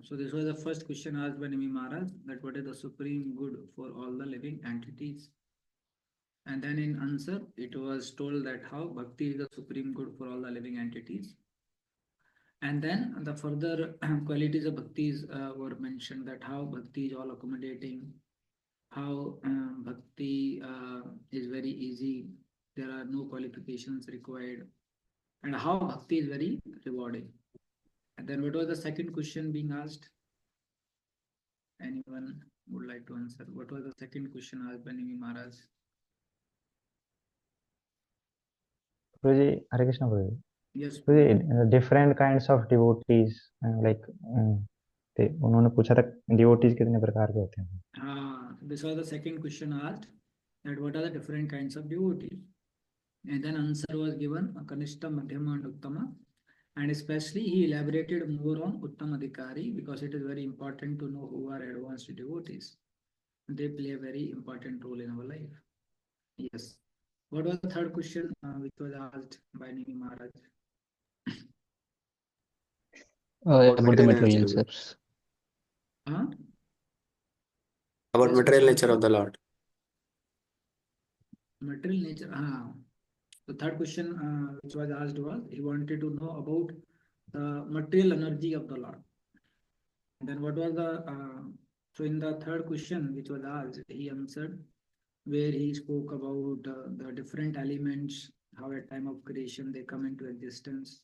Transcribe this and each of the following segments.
So this was the first question asked by Nimi Maharaj, that what is the supreme good for all the living entities? And then in answer, it was told that how Bhakti is the supreme good for all the living entities. And then the further qualities of Bhaktis were mentioned, that how Bhakti is all accommodating, how Bhakti is very easy, there are no qualifications required, and how Bhakti is very rewarding. And then what was the second question being asked? Anyone would like to answer? What was the second question asked by Nimi Maharaj? Prabhuji, Hare Krishna Prabhuji. Yes, Prabhuji, different kinds of devotees, like उन्होंने पूछा था devotees कितने प्रकार के होते हैं? This was the second question asked, that what are the different kinds of devotees? And then answer was given, Kanishta, Madhyama and Uttama. And especially he elaborated more on Uttamadhikari, because it is very important to know who are advanced devotees. They play a very important role in our life. Yes. What was the third question which was asked by Nini Maharaj? About the material natures. About material nature of the Lord. Material nature. The third question which was asked was, he wanted to know about the material energy of the Lord. And then what was the so in the third question which was asked, he answered, where he spoke about the different elements, how at time of creation they come into existence,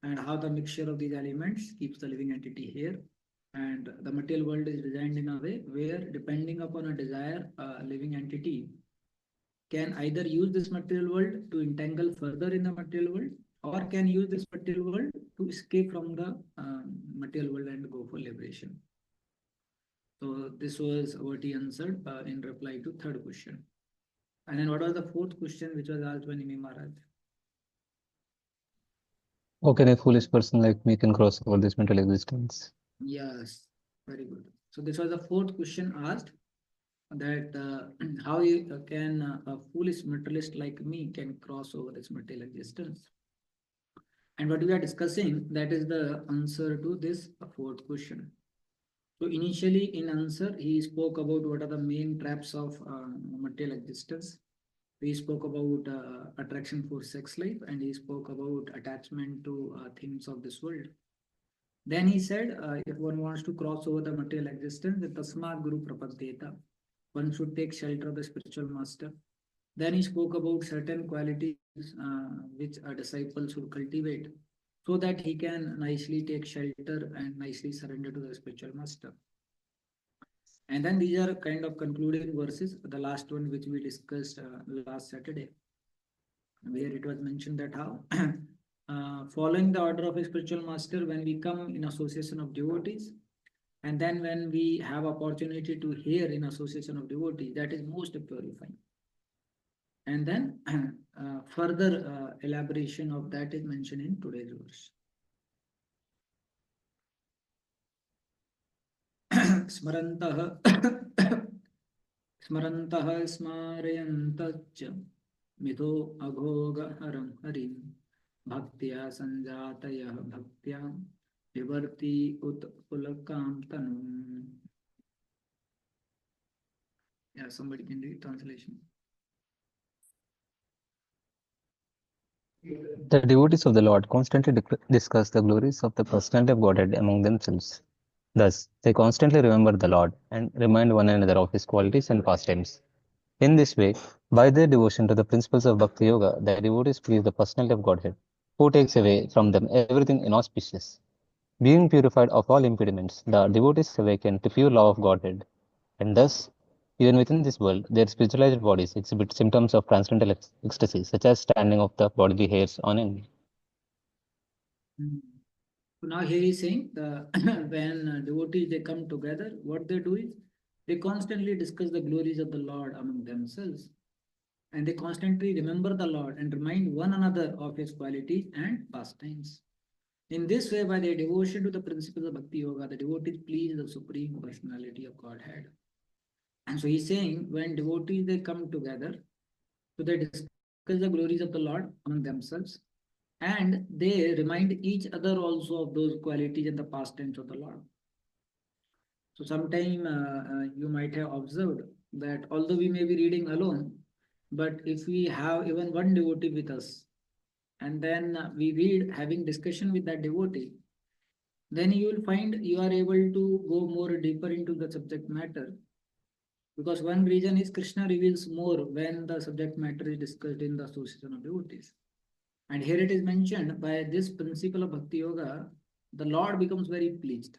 and how the mixture of these elements keeps the living entity here. And the material world is designed in a way where, depending upon a desire, a living entity can either use this material world to entangle further in the material world, or can use this material world to escape from the material world and go for liberation. So this was what he answered in reply to third question. And then what was the fourth question which was asked by Nimi Maharaj? How can a foolish person like me can cross over this mental existence? Yes, very good. So this was the fourth question asked, that how can a foolish materialist like me can cross over this material existence. And what we are discussing, that is the answer to this fourth question. So initially in answer, he spoke about what are the main traps of material existence. We spoke about attraction for sex life, and he spoke about attachment to things of this world. Then he said, if one wants to cross over the material existence, the Tasma Guru Prapadyeta, one should take shelter of the spiritual master. Then he spoke about certain qualities which a disciple should cultivate, so that he can nicely take shelter and nicely surrender to the spiritual master. And then these are kind of concluding verses, the last one which we discussed last Saturday, where it was mentioned that how following the order of a spiritual master, when we come in association of devotees, and then when we have opportunity to hear in association of devotees, that is most purifying. And then further elaboration of that is mentioned in today's verse. Smarantah Smarantah Smarayantach Midho Aghoga Haram Harim Bhaktya Sanjataya Bhaktya Vivarti Ut Pulakam Tanum. Yeah, somebody can read translation. The devotees of the Lord constantly discuss the glories of the personality of Godhead among themselves. Thus, they constantly remember the Lord and remind one another of his qualities and pastimes. In this way, by their devotion to the principles of Bhakti Yoga, the devotees please the personality of Godhead, who takes away from them everything inauspicious. Being purified of all impediments, the devotees awaken to pure love of Godhead, and thus, even within this world, their spiritualized bodies exhibit symptoms of transcendental ecstasy, such as standing of the bodily hairs on end. So now here he's saying the when devotees they come together, what they do is they constantly discuss the glories of the Lord among themselves, and they constantly remember the Lord and remind one another of his qualities and pastimes. In this way, by their devotion to the principles of Bhakti Yoga, the devotees please the Supreme Personality of Godhead. And so he's saying when devotees they come together, so they discuss the glories of the Lord among themselves, and they remind each other also of those qualities in the past tense of the Lord. So sometime you might have observed that although we may be reading alone, but if we have even one devotee with us, and then we read having discussion with that devotee, then you will find you are able to go more deeper into the subject matter. Because one reason is Krishna reveals more when the subject matter is discussed in the association of devotees. And here it is mentioned by this principle of Bhakti Yoga, the Lord becomes very pleased.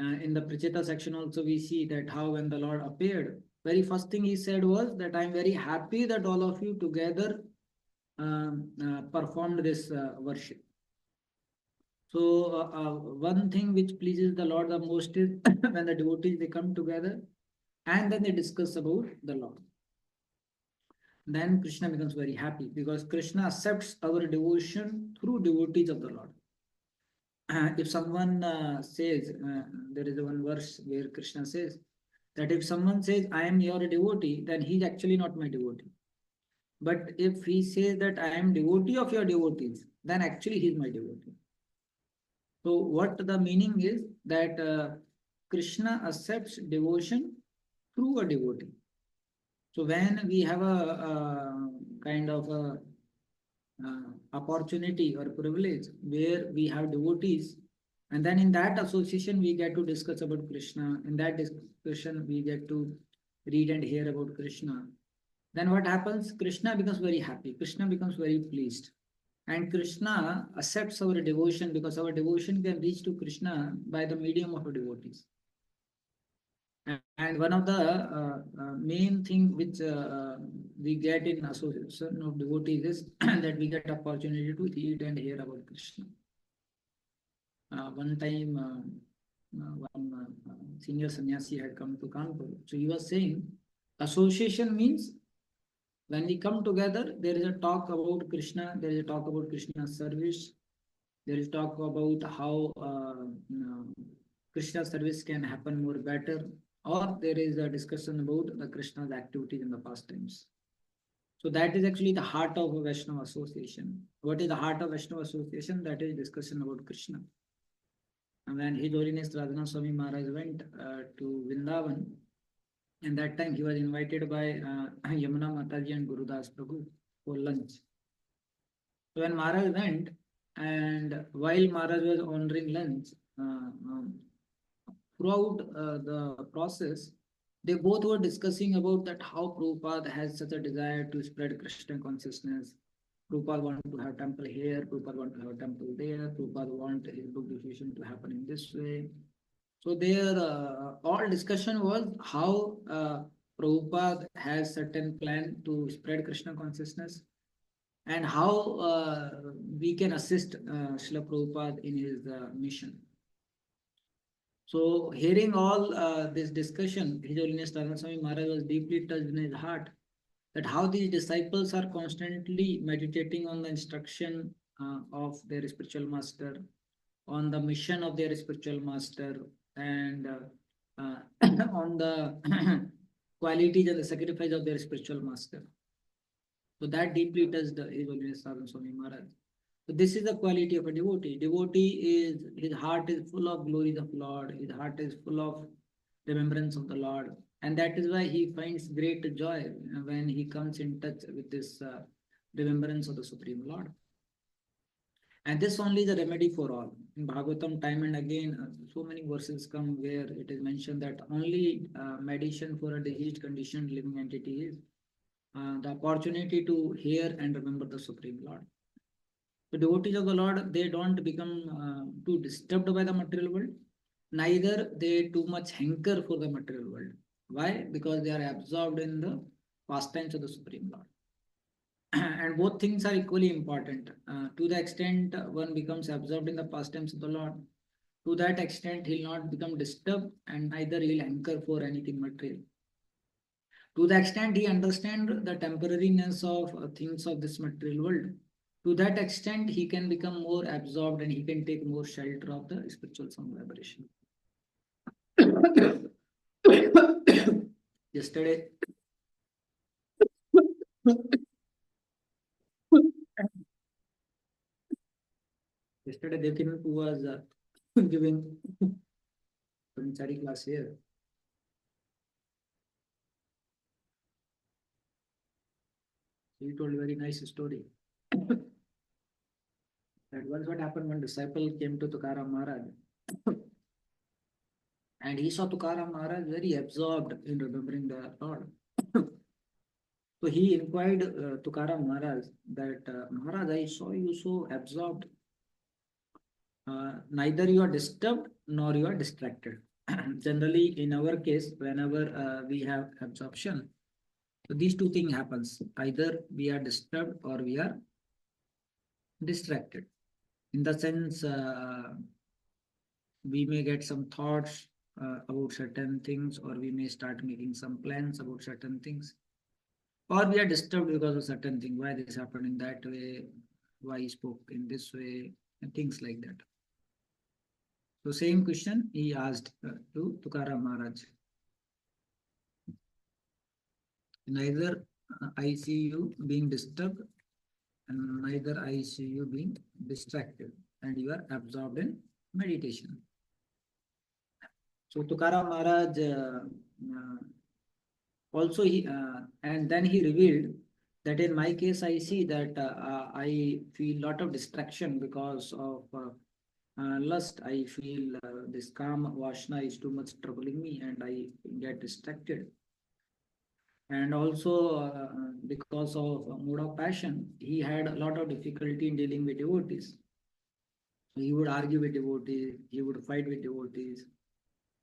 In the Pracheta section also we see that how when the Lord appeared, very first thing he said was that I am very happy that all of you together performed this worship. So one thing which pleases the Lord the most is when the devotees they come together and then they discuss about the Lord. Then Krishna becomes very happy because Krishna accepts our devotion through devotees of the Lord. If someone says, there is one verse where Krishna says that if someone says, I am your devotee, then he is actually not my devotee. But if he says that I am devotee of your devotees, then actually he is my devotee. So what the meaning is that Krishna accepts devotion through a devotee. So when we have a kind of a opportunity or privilege where we have devotees, and then in that association we get to discuss about Krishna, in that discussion we get to read and hear about Krishna, then what happens? Krishna becomes very happy, Krishna becomes very pleased, and Krishna accepts our devotion because our devotion can reach to Krishna by the medium of our devotees. And one of the main thing which we get in association of devotees is that we get opportunity to read and hear about Krishna. One time, one senior sannyasi had come to Kanpur. So he was saying, association means when we come together, there is a talk about Krishna, there is a talk about Krishna's service, there is talk about how Krishna service can happen more better, or there is a discussion about the Krishna's activities in the past times. So that is actually the heart of a Vaishnava association. What is the heart of Vaishnava association? That is discussion about Krishna. And when His Holiness Radhanath Swami Maharaj went to Vrindavan, and that time he was invited by Yamuna Mataji and Gurudas Prabhu for lunch. So when Maharaj went, and while Maharaj was honoring lunch, throughout the process, they both were discussing about that how Prabhupada has such a desire to spread Krishna consciousness. Prabhupada wanted to have temple here, Prabhupada wanted to have a temple there, Prabhupada wanted his book diffusion to happen in this way. So their all discussion was how Prabhupada has certain plan to spread Krishna consciousness and how we can assist Srila Prabhupada in his mission. So hearing all this discussion, His Holiness Radhanath Swami Maharaj was deeply touched in his heart that how these disciples are constantly meditating on the instruction of their spiritual master, on the mission of their spiritual master, and on the qualities and the sacrifice of their spiritual master. So that deeply touched His Holiness Radhanath Swami Maharaj. So this is the quality of a devotee. Devotee is, his heart is full of glories of Lord. His heart is full of remembrance of the Lord. And that is why he finds great joy when he comes in touch with this remembrance of the Supreme Lord. And this only is a remedy for all. In Bhagavatam, time and again, so many verses come where it is mentioned that only medicine for a diseased, conditioned living entity is the opportunity to hear and remember the Supreme Lord. The devotees of the Lord, they don't become too disturbed by the material world, neither they too much hanker for the material world. Why? Because they are absorbed in the pastimes of the Supreme Lord. And both things are equally important. To the extent one becomes absorbed in the pastimes of the Lord, to that extent he'll not become disturbed and neither he'll hanker for anything material. To the extent he understands the temporariness of things of this material world, to that extent he can become more absorbed and he can take more shelter of the spiritual sound vibration. Yesterday, Yesterday, Dekin was giving study class here. He told a very nice story. That was what happened when disciple came to Tukaram Maharaj. And he saw Tukaram Maharaj very absorbed in remembering the Lord. So he inquired Tukaram Maharaj that, Maharaj, I saw you so absorbed. Neither you are disturbed nor you are distracted. Generally, in our case, whenever we have absorption, so these two things happens. Either we are disturbed or we are distracted. In the sense, we may get some thoughts about certain things, or we may start making some plans about certain things, or we are disturbed because of certain thing. Why this happened in that way? Why he spoke in this way? And things like that. So same question he asked to Tukaram Maharaj. Neither I see you being disturbed, and neither I see you being distracted, and you are absorbed in meditation. So Tukaram Maharaj also and then he revealed that in my case I see that I feel lot of distraction because of lust. I feel this kama vashna is too much troubling me, and I get distracted. And also because of mood of passion, he had a lot of difficulty in dealing with devotees. He would argue with devotees, he would fight with devotees.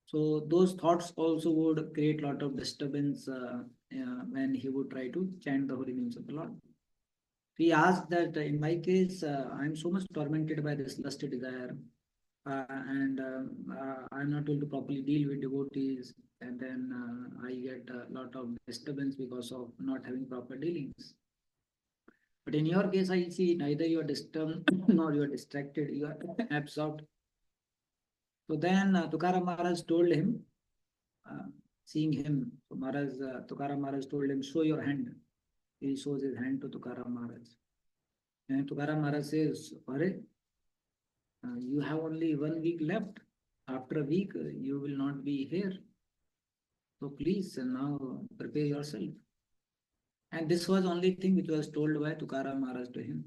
So those thoughts also would create a lot of disturbance when he would try to chant the holy names of the Lord. He asked that in my case, I'm so much tormented by this lust desire, and I'm not able to properly deal with devotees, and then I get a lot of disturbance because of not having proper dealings. But in your case, I see neither you are disturbed nor you are distracted, you are absorbed. So then Tukaram Maharaj told him, uh, seeing him, so Tukaram Maharaj told him, show your hand. He shows his hand to Tukaram Maharaj. And Tukaram Maharaj says, Are, you have only 1 week left. After a week, you will not be here. So please now prepare yourself. And this was only thing which was told by Tukaram Maharaj to him.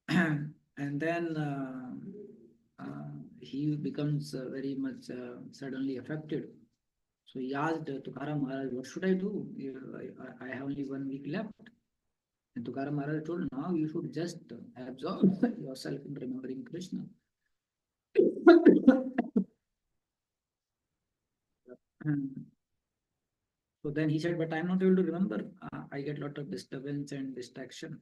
And then he becomes very much suddenly affected. So he asked Tukaram Maharaj, what should I do? I have only 1 week left. And Tukaram Maharaj told, now you should just absorb yourself in remembering Krishna. So then he said, but I'm not able to remember. I get a lot of disturbance and distraction.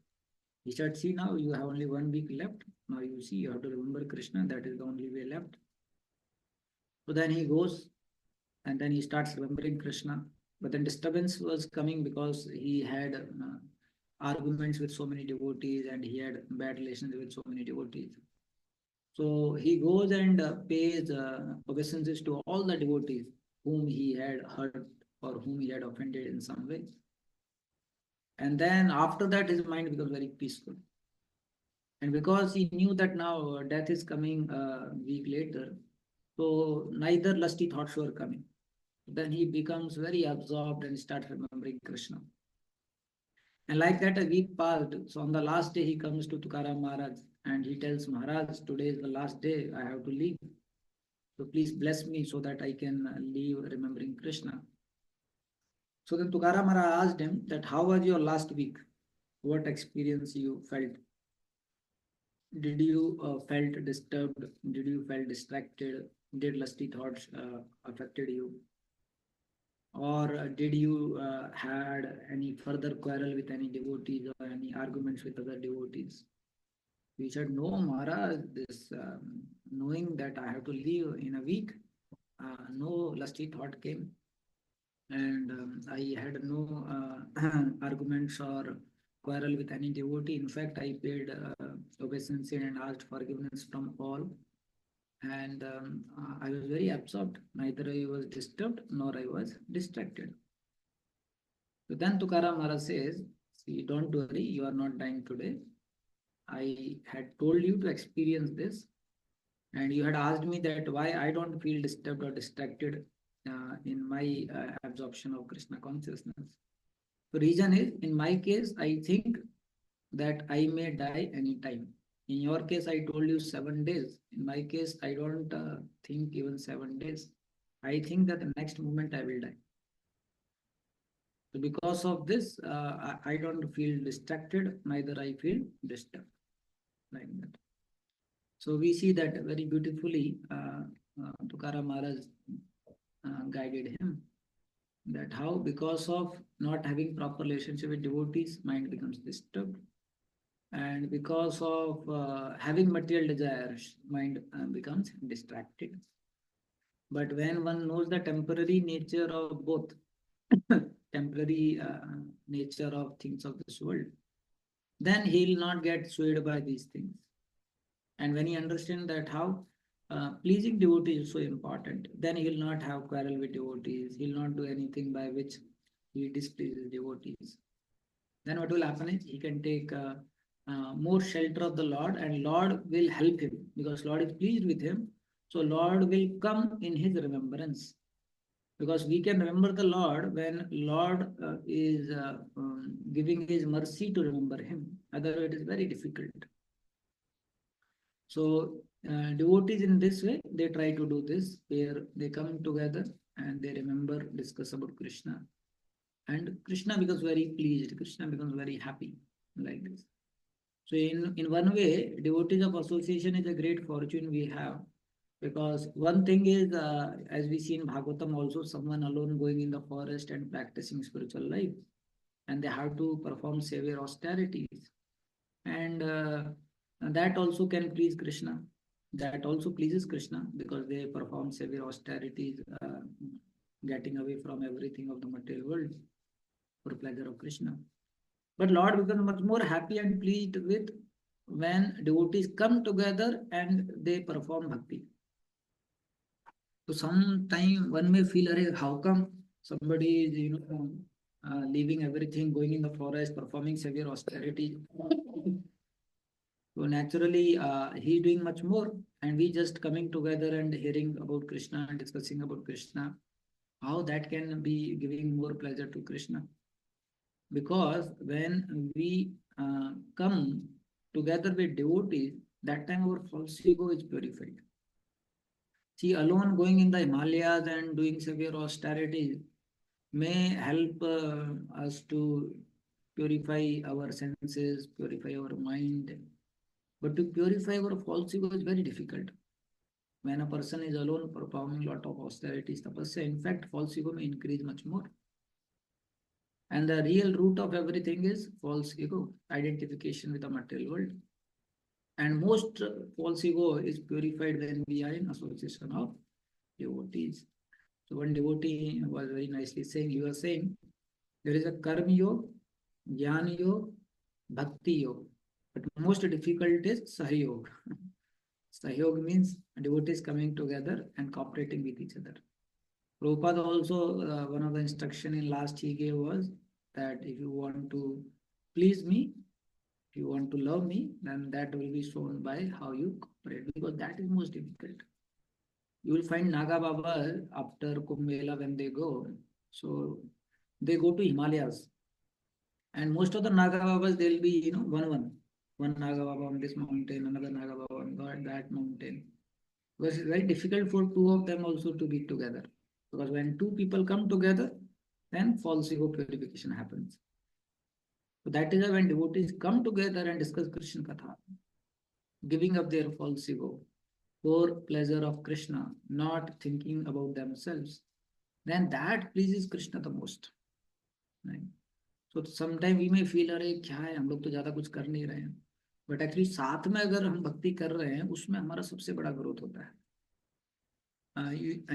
He said, see, now you have only 1 week left. Now you see, you have to remember Krishna. That is the only way left. So then he goes and then he starts remembering Krishna. But then disturbance was coming because he had arguments with so many devotees, and he had bad relations with so many devotees. So he goes and pays obeisances to all the devotees whom he had hurt or whom he had offended in some way. And then after that, his mind becomes very peaceful. And because he knew that now death is coming a week later, so neither lusty thoughts were coming. Then he becomes very absorbed and starts remembering Krishna. And like that, a week passed. So on the last day, he comes to Tukaram Maharaj and he tells Maharaj, today is the last day, I have to leave. So please bless me so that I can leave remembering Krishna. So then Tukaram Maharaj asked him that how was your last week? What experience you felt? Did you felt disturbed? Did you felt distracted? Did lusty thoughts affected you? Or did you had any further quarrel with any devotees or any arguments with other devotees? He said, no, Maharaj, this knowing that I have to leave in a week, no lusty thought came. And I had no arguments or quarrel with any devotee. In fact, I paid obeisance and asked forgiveness from all. And I was very absorbed. Neither I was disturbed nor I was distracted. So then Tukaram Maharaj says, see, don't worry, you are not dying today. I had told you to experience this, and you had asked me that why I don't feel disturbed or distracted in my absorption of Krishna consciousness. The reason is, in my case, I think that I may die anytime. In your case, I told you 7 days. In my case, I don't think even 7 days. I think that the next moment I will die. So because of this, I don't feel distracted, neither I feel disturbed like that. So we see that very beautifully, Tukaram Maharaj guided him, that how because of not having proper relationship with devotees, mind becomes disturbed. And because of having material desires, mind becomes distracted. But when one knows the temporary nature of both, temporary nature of things of this world, then he'll not get swayed by these things. And when he understands that how pleasing devotees is so important, then he'll not have quarrel with devotees. He'll not do anything by which he displeases devotees. Then what will happen is he can take more shelter of the Lord, and Lord will help him because Lord is pleased with him. So Lord will come in his remembrance. Because we can remember the Lord when Lord is giving his mercy to remember him. Otherwise, it is very difficult. So devotees in this way, they try to do this, where they come together and they remember, discuss about Krishna. And Krishna becomes very pleased, Krishna becomes very happy like this. So in one way, devotees of association is a great fortune we have. Because one thing is, as we see in Bhagavatam also, someone alone going in the forest and practicing spiritual life. And they have to perform severe austerities. And that also can please Krishna. That also pleases Krishna because they perform severe austerities, getting away from everything of the material world for pleasure of Krishna. But Lord becomes much more happy and pleased with when devotees come together and they perform bhakti. So sometime one may feel, how come somebody is, leaving everything, going in the forest, performing severe austerity. So naturally, he's doing much more, and we just coming together and hearing about Krishna and discussing about Krishna. How that can be giving more pleasure to Krishna? Because when we come together with devotees, that time our false ego is purified. See, alone going in the Himalayas and doing severe austerities may help us to purify our senses, purify our mind. But to purify our false ego is very difficult. When a person is alone performing a lot of austerities, tapasya, in fact, false ego may increase much more. And the real root of everything is false ego, identification with the material world. And most false ego is purified when we are in association of devotees. So one devotee was very nicely saying, you are saying, there is a karma yoga, jnana yoga, bhakti yoga. But most difficult is sahyog. Sahyog means devotees coming together and cooperating with each other. Prabhupada also, one of the instruction in last he gave was that if you want to please me, if you want to love me, then that will be shown by how you cooperate, because that is most difficult. You will find Naga Baba after Kumbh Mela when they go, so they go to Himalayas. And most of the Naga Babas, they'll be, one Naga Baba on this mountain, another Naga Baba on that mountain. Because it's very difficult for two of them also to be together. Because when two people come together, then false ego purification happens. So that is why when devotees come together and discuss Krishna Katha, giving up their false ego for pleasure of Krishna, not thinking about themselves, then that pleases Krishna the most. Right? So sometimes we may feel, अरे क्या है, हम लोग तो ज्यादा कुछ कर नहीं रहे हैं. But actually साथ में अगर हम भक्ति कर रहे हैं, उसमें हमारा सबसे बड़ा growth होता है.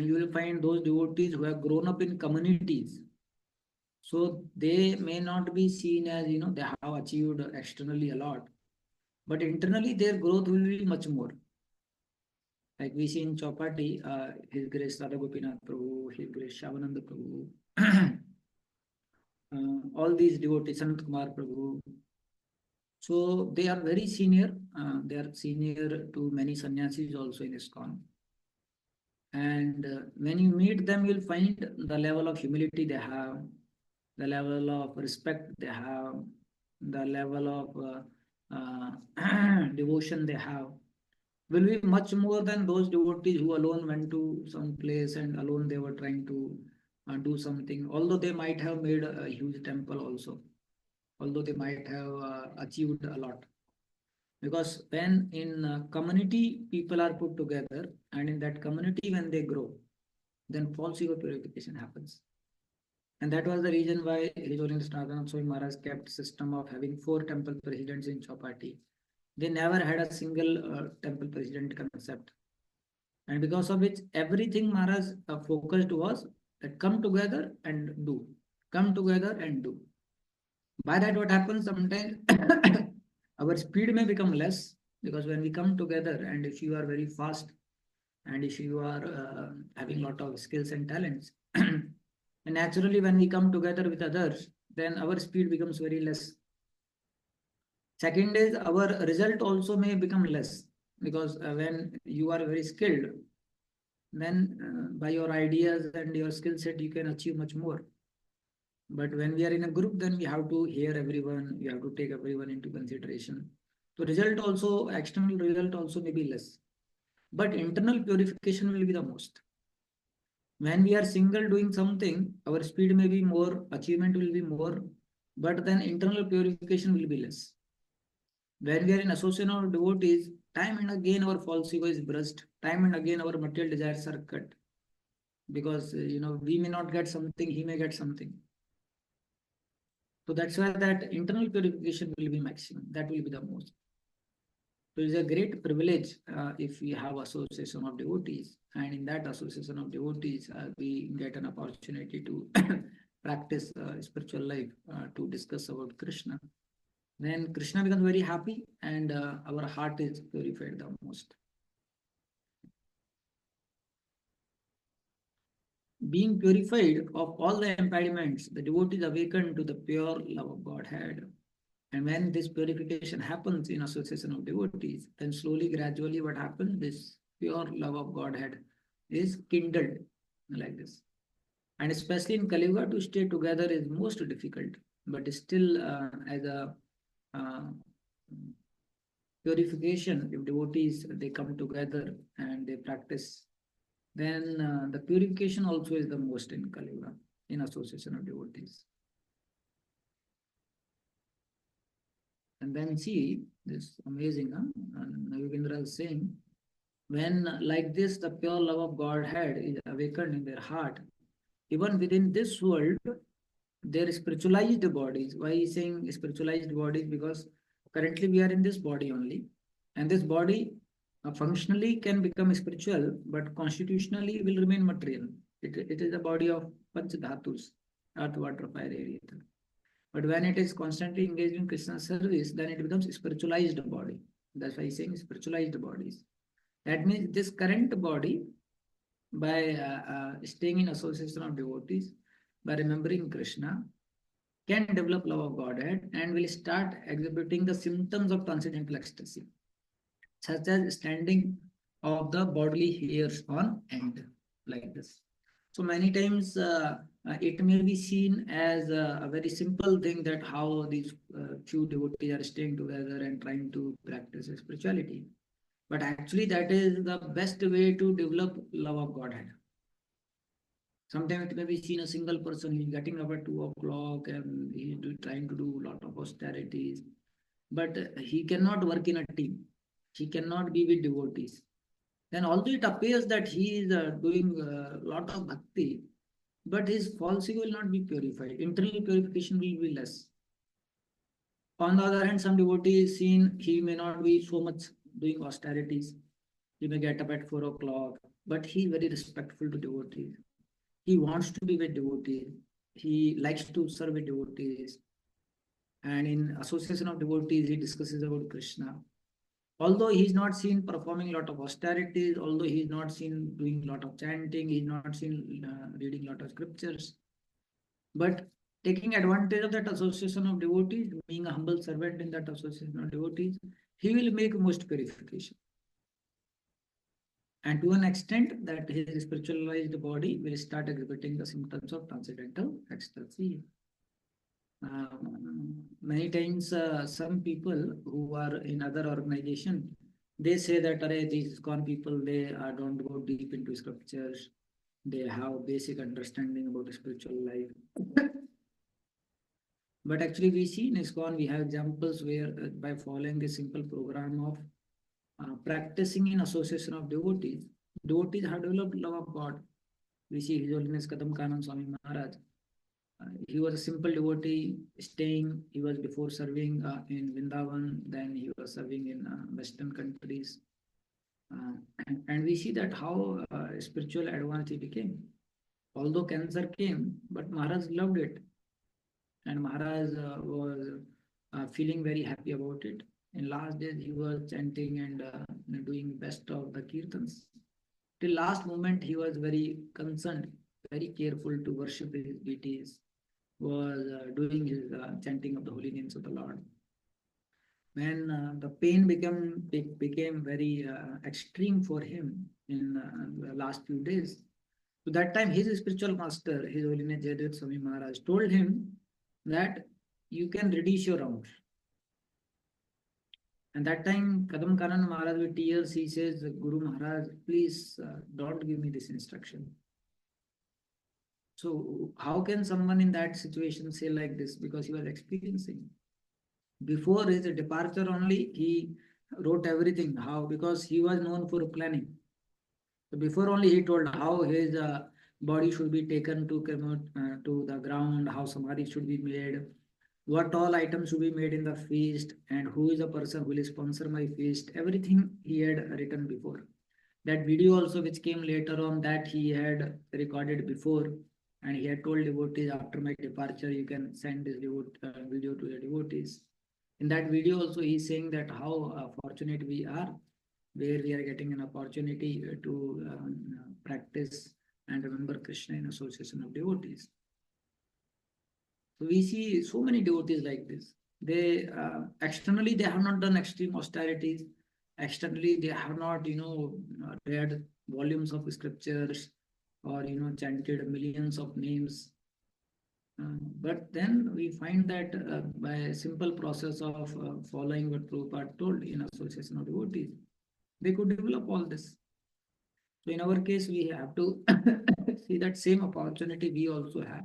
You will find those devotees who have grown up in communities. So they may not be seen as, they have achieved externally a lot, but internally their growth will be much more. Like we see in Chowpatty, His Grace Radha Gopinath Prabhu, His Grace Shavananda Prabhu, all these devotees, Sanat Kumar Prabhu, So they are very senior. They are senior to many sannyasis also in ISKCON. And when you meet them, you'll find the level of humility they have, the level of respect they have, the level of devotion they have will be much more than those devotees who alone went to some place and alone they were trying to do something. Although they might have made a huge temple also, although they might have achieved a lot. Because when in community people are put together, and in that community when they grow, then false ego purification happens. And that was the reason why His Holiness Narayan Swami Maharaj kept system of having 4 temple presidents in Chowpatty. They never had a single temple president concept. And because of which everything Maharaj focused was that come together and do. Come together and do. By that what happens sometimes our speed may become less, because when we come together and if you are very fast and if you are having a lot of skills and talents, and naturally when we come together with others, then our speed becomes very less. Second is our result also may become less, because when you are very skilled, then by your ideas and your skill set you can achieve much more. But when we are in a group, then we have to hear everyone, we have to take everyone into consideration. So result also, external result also may be less, but internal purification will be the most. When we are single doing something, our speed may be more, achievement will be more, but then internal purification will be less. When we are in association of devotees, time and again our false ego is brushed, time and again our material desires are cut. Because we may not get something, he may get something. So that's why that internal purification will be maximum. That will be the most. So it's a great privilege if we have association of devotees, and in that association of devotees, we get an opportunity to practice spiritual life, to discuss about Krishna. Then Krishna becomes very happy, and our heart is purified the most. Being purified of all the impediments, the devotee is awakened to the pure love of Godhead. And when this purification happens in association of devotees, then slowly, gradually what happens, this pure love of Godhead is kindled like this. And especially in Kali Yuga, to stay together is most difficult, but still as a purification, if devotees, they come together and they practice, then the purification also is the most in Kali Yuga, in association of devotees. And then see this amazing, Yogendra is saying, when like this, the pure love of Godhead is awakened in their heart, even within this world, their spiritualized bodies. Why is saying spiritualized bodies? Because currently we are in this body only, and this body functionally can become spiritual, but constitutionally will remain material. It is a body of Panch Dhatus, earth, water, fire, air, ether. But when it is constantly engaged in Krishna's service, then it becomes a spiritualized body. That's why he's saying spiritualized bodies. That means this current body, by staying in association of devotees, by remembering Krishna, can develop love of Godhead and will start exhibiting the symptoms of transcendental ecstasy, such as standing of the bodily hairs on end, like this. So many times it may be seen as a very simple thing, that how these few devotees are staying together and trying to practice spirituality. But actually that is the best way to develop love of Godhead. Sometimes it may be seen a single person, he's getting up at 2 o'clock and he's trying to do a lot of austerities, but he cannot work in a team. He cannot be with devotees. Then although it appears that he is doing a lot of bhakti, but his false ego will not be purified. Internal purification will be less. On the other hand, some devotee is seen, he may not be so much doing austerities. He may get up at 4 o'clock, but he is very respectful to devotees. He wants to be with devotees. He likes to serve with devotees. And in association of devotees, he discusses about Krishna. Although he is not seen performing a lot of austerities, although he is not seen doing a lot of chanting, he is not seen reading a lot of scriptures, but taking advantage of that association of devotees, being a humble servant in that association of devotees, he will make most purification. And to an extent that his spiritualized body will start exhibiting the symptoms of transcendental ecstasy. Many times, some people who are in other organization, they say that these ISKCON people, they don't go deep into scriptures. They have basic understanding about spiritual life. But actually, we see in ISKCON, we have examples where by following this simple program of practicing in association of devotees, devotees have developed love of God. We see His Holiness Kadam Kanan Swami Maharaj. He was a simple devotee staying. He was before serving in Vrindavan, then he was serving in Western countries. And we see that how spiritual advanced he became. Although cancer came, but Maharaj loved it. And Maharaj was feeling very happy about it. In last days, he was chanting and doing best of the kirtans. Till last moment, he was very concerned, very careful to worship his deities, was doing his chanting of the holy names of the Lord. When the pain became very extreme for him in the last few days, so that time his spiritual master, His Holiness Jayadeva Swami Maharaj, told him that you can reduce your rounds. And that time, Kadam Kanan Maharaj with tears, he says, Guru Maharaj, please don't give me this instruction. So how can someone in that situation say like this? Because he was experiencing. Before his departure only, he wrote everything. How? Because he was known for planning. So before only he told how his body should be taken to the ground, how samadhi should be made, what all items should be made in the feast, and who is the person who will sponsor my feast. Everything he had written before. That video also which came later on, that he had recorded before, and he had told devotees, after my departure you can send this video to the devotees. In that video also he is saying that how fortunate we are, where we are getting an opportunity to practice and remember Krishna in association of devotees. So we see so many devotees like this. They externally they have not done extreme austerities. Externally they have not read volumes of scriptures or chanted millions of names. But then we find that by a simple process of following what Prabhupada told in association of devotees, they could develop all this. So in our case, we have to see that same opportunity we also have.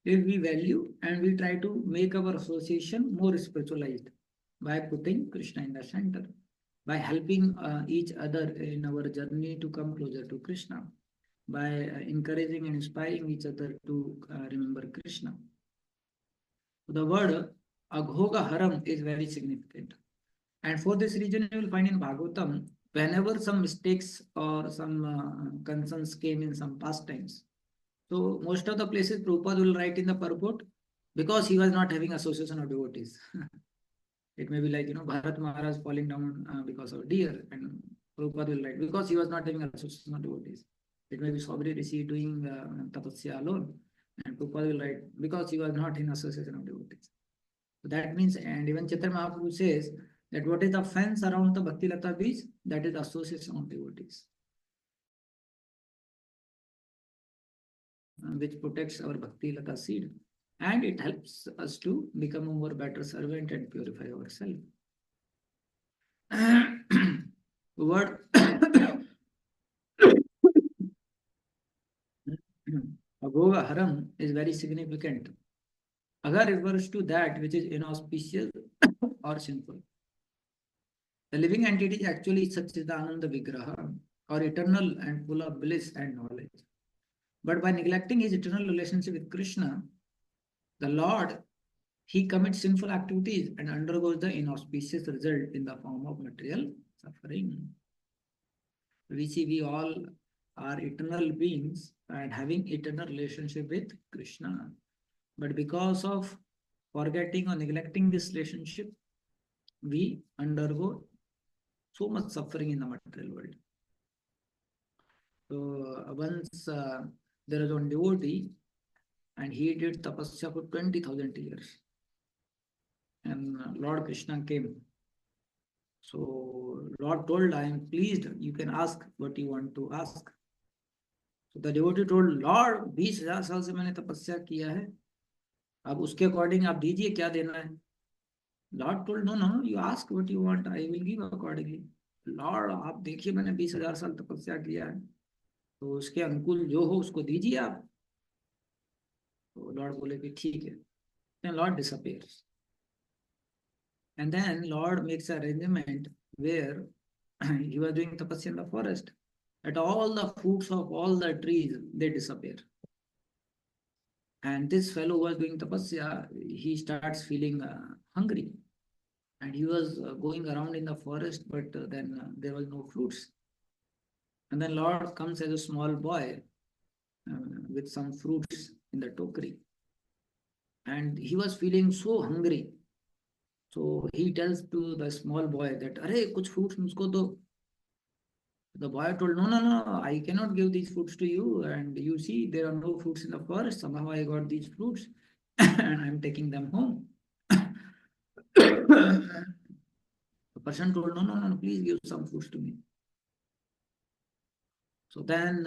If we value and we try to make our association more spiritualized by putting Krishna in the center, by helping each other in our journey to come closer to Krishna, by encouraging and inspiring each other to remember Krishna. The word Aghoga Haram is very significant. And for this reason, you will find in Bhagavatam, whenever some mistakes or some concerns came in some past times, so most of the places Prabhupada will write in the purport, because he was not having association of devotees. It may be like, Bharat Maharaj falling down because of deer, and Prabhupada will write, because he was not having association of devotees. It may be Sabri Rishi doing tapasya alone, and Prabhupada will write, because he was not in association of devotees. So that means, and even Chaitanya Mahaprabhu says that what is the fence around the Bhakti Lata beach? That is association of devotees, which protects our Bhakti Lata seed, and it helps us to become a more better servant and purify ourselves. The word Agoga Haram is very significant. Agar refers to that which is inauspicious or sinful. The living entity is actually Satchidananda Vigraha, or eternal and full of bliss and knowledge. But by neglecting his eternal relationship with Krishna, the Lord, he commits sinful activities and undergoes the inauspicious result in the form of material suffering. We see we all are eternal beings and having eternal relationship with Krishna. But because of forgetting or neglecting this relationship, we undergo so much suffering in the material world. So once there is one devotee, and he did tapasya for 20,000 years. And Lord Krishna came. So Lord told, I am pleased, you can ask what you want to ask. So the devotee told, Lord, 20,000 साल से मैंने तपस्या किया है, अब उसके according आप दीजिए क्या देना है. Lord told, no, no, you ask what you want, I will give accordingly. Lord, आप देखिए मैंने 20,000 साल तपस्या किया है, तो उसके अनुकूल जो हो उसको दीजिए आप. तो लॉर्ड बोले कि ठीक है. Then Lord disappears. And then Lord makes an arrangement where he was doing tapasya in the forest. At all the fruits of all the trees, they disappear. And this fellow was doing tapasya, he starts feeling hungry. And he was going around in the forest, but then there was no fruits. And then Lord comes as a small boy with some fruits in the tokri. And he was feeling so hungry. So he tells to the small boy that, "Arey, kuch fruits musko do." The boy told, "No, no, no, I cannot give these fruits to you. And you see, there are no fruits in the forest. Somehow I got these fruits and I'm taking them home." The person told, "No, no, no, please give some fruits to me." So then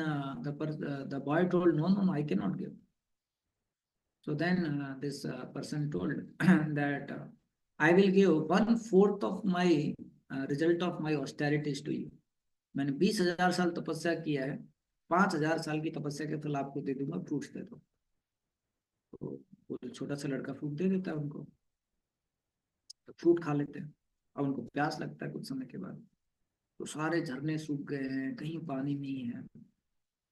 the boy told, "No, no, no, I cannot give." So then this person told that I will give 1/4 of my result of my austerities to you. मैंने 20,000 साल तपस्या किया है, 5,000 साल की तपस्या के फल आपको दे दूंगा, फ्रूट्स दे दो. तो वो जो छोटा सा लड़का फ्रूट दे देता है उनको, तो फ्रूट खा लेते हैं. अब उनको प्यास लगता है कुछ समय के बाद, तो सारे झरने सूख गए हैं, कहीं पानी नहीं है.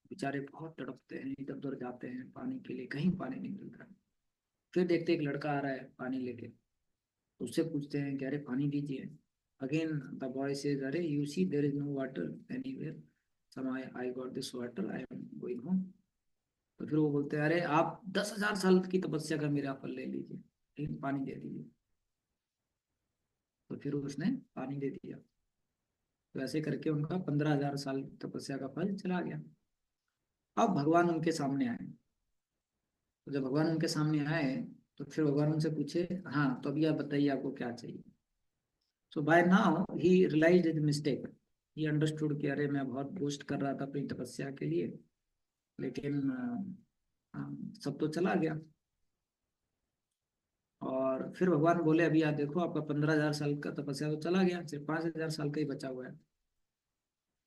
बेचारे बहुत तड़पते हैं, इधर उधर जाते हैं पानी के लिए, कहीं पानी नहीं मिलता है. फिर देखते एक लड़का आ रहा है पानी लेके, तो उससे पूछते हैं कि अरे पानी दीजिए. अगेन द बॉय सेज, अरे you see there is no water anywhere, some I got this water, I am going home. तो फिर वो बोलते हैं, अरे आप 10,000 साल की तपस्या का मेरा फल ले लीजिए, लेकिन पानी दे दीजिए. तो फिर उसने पानी दे दिया. तो ऐसे करके उनका 15,000 साल तपस्या का फल चला गया. अब भगवान उनके सामने आए. तो जब भगवान उनके सामने आए, तो फिर भगवान उनसे पूछे, हाँ तो अभी आप बताइए आपको क्या चाहिए. So by now he realized his mistake. He understood कि अरे मैं बहुत बोस्ट कर रहा था अपनी तपस्या के लिए, लेकिन सब तो चला गया. और फिर भगवान बोले, अभी आप देखो आपका 15,000 साल का तपस्या तो चला गया, सिर्फ 5,000 साल का ही बचा हुआ है.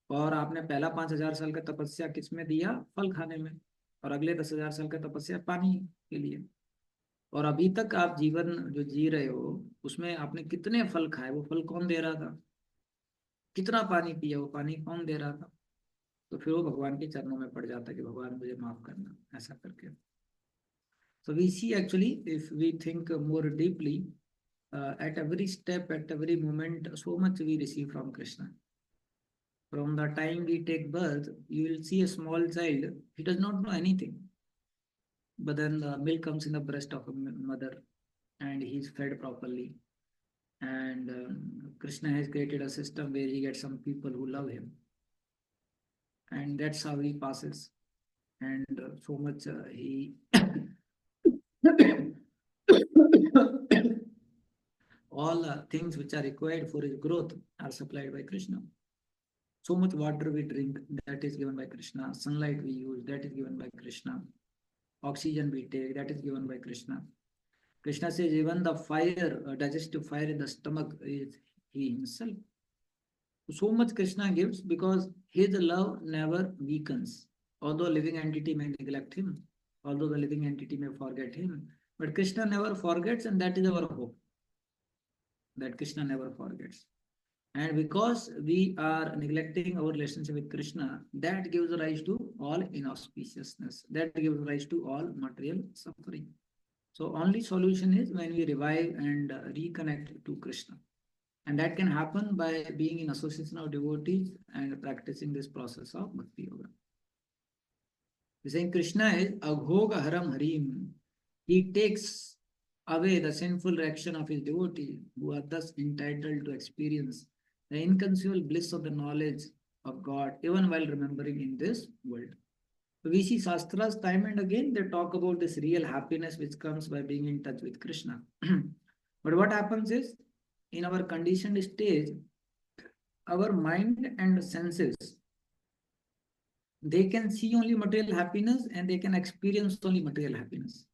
और आपने पहला 5,000 साल का तपस्या किस में दिया? फल खाने में. और अगले 10,000 साल का तपस्या पानी के लिए. और अभी तक आप जीवन जो जी रहे हो उसमें आपने कितने फल खाए, वो फल कौन दे रहा था? कितना पानी पिया, वो पानी कौन दे रहा था? तो फिर वो भगवान के चरणों में पड़ जाता है कि भगवान मुझे माफ करना, ऐसा करके. So we see actually, if we think more deeply, at every step, at every moment, so much we receive from Krishna. From the time we take birth, you will see a small child, he does not know anything. But then the milk comes in the breast of a mother and he is fed properly. And Krishna has created a system where he gets some people who love him. And that's how he passes. And so much he all things which are required for his growth are supplied by Krishna. So much water we drink, that is given by Krishna. Sunlight we use, that is given by Krishna. Oxygen we take, that is given by Krishna. Krishna says even the fire, digestive fire in the stomach is he himself. So much Krishna gives because his love never weakens. Although living entity may neglect him, although the living entity may forget him, but Krishna never forgets, and that is our hope, that Krishna never forgets. And because we are neglecting our relationship with Krishna, that gives rise to all inauspiciousness, that gives rise to all material suffering. So only solution is when we revive and reconnect to Krishna. And that can happen by being in association of devotees and practicing this process of Bhakti Yoga. He's saying Krishna is Aghoga Haram Harim. He takes away the sinful reaction of his devotees who are thus entitled to experience the inconceivable bliss of the knowledge of God even while remembering in this world. We see Shastras time and again, they talk about this real happiness which comes by being in touch with Krishna. But what happens is, in our conditioned stage, our mind and senses, they can see only material happiness and they can experience only material happiness.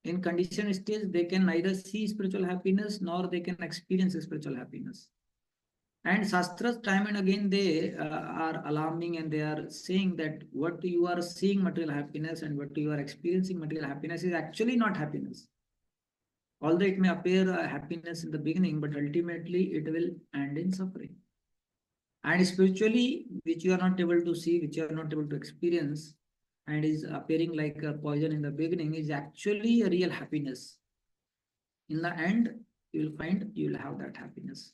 In conditioned stage, they can neither see spiritual happiness nor they can experience spiritual happiness. And Shastras time and again, they are alarming and they are saying that what you are seeing material happiness and what you are experiencing material happiness is actually not happiness. Although it may appear happiness in the beginning, but ultimately it will end in suffering. And spiritually, which you are not able to see, which you are not able to experience, and is appearing like a poison in the beginning, is actually a real happiness. In the end, you will find you will have that happiness.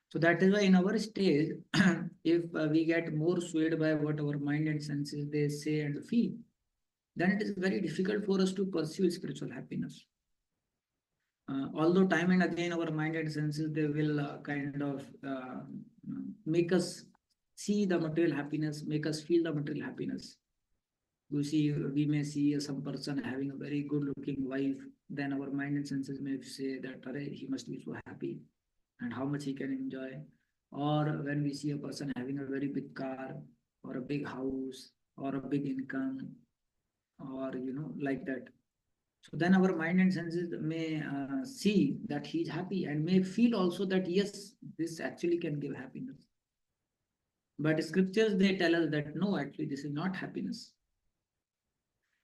So that is why in our stage, if we get more swayed by what our mind and senses they say and feel, then it is very difficult for us to pursue spiritual happiness. Although time and again our mind and senses they will kind of make us see the material happiness, make us feel the material happiness. You see, we may see some person having a very good looking wife, then our mind and senses may say that he must be so happy and how much he can enjoy. Or when we see a person having a very big car or a big house or a big income or like that. So then our mind and senses may see that he's happy and may feel also that yes, this actually can give happiness. But scriptures, they tell us that no, actually this is not happiness.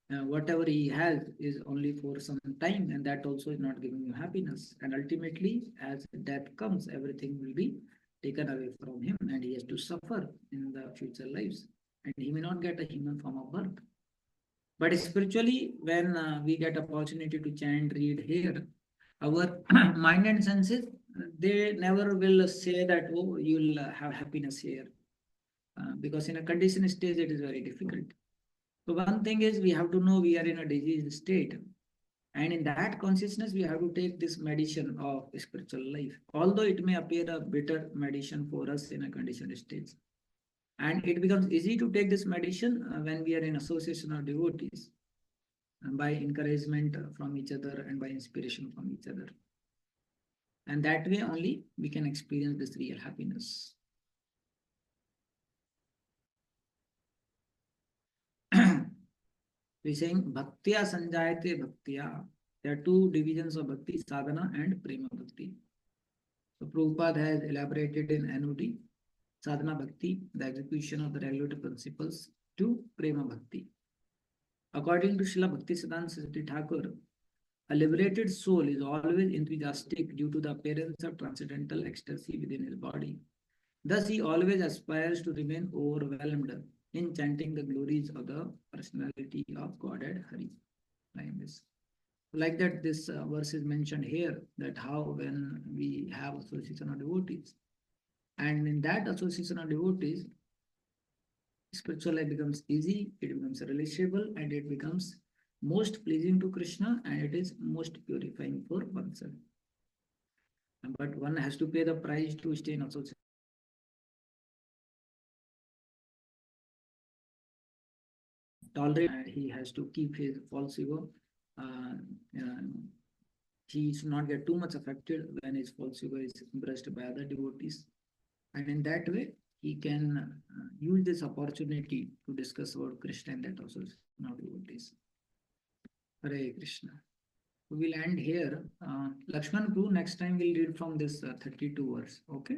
Whatever he has is only for some time, and that also is not giving you happiness. And ultimately, as death comes, everything will be taken away from him and he has to suffer in the future lives. And he may not get a human form of birth. But spiritually, when we get opportunity to chant, read, hear, our mind and senses, they never will say that, oh, you'll have happiness here. Because in a conditioned stage, it is very difficult. So one thing is we have to know we are in a diseased state. And in that consciousness, we have to take this medicine of spiritual life. Although it may appear a bitter medicine for us in a conditioned stage. And it becomes easy to take this medicine when we are in association of devotees, by encouragement from each other and by inspiration from each other. And that way only we can experience this real happiness. We're saying Bhaktiya Sanjayate Bhaktiya. There are two divisions of Bhakti, Sadhana and Prema Bhakti. So Prabhupada has elaborated in NOD, Sadhana Bhakti, the execution of the regulative principles, to Prema Bhakti. According to Srila Bhaktisiddhanta Saraswati Thakur, a liberated soul is always enthusiastic due to the appearance of transcendental ecstasy within his body. Thus, he always aspires to remain overwhelmed in chanting the glories of the personality of Godhead Hari. Like that, this verse is mentioned here, that how when we have association of devotees, and in that association of devotees, spiritual life becomes easy, it becomes relatable, and it becomes most pleasing to Krishna, and it is most purifying for oneself. But one has to pay the price to stay in association. Tolerate, and he has to keep his false ego. He should not get too much affected when his false ego is embraced by other devotees. And in that way, he can use this opportunity to discuss about Krishna and that also not devotees. Hare Krishna. We will end here. Lakshman Prabhu, next time we'll read from this 32 verse. Okay.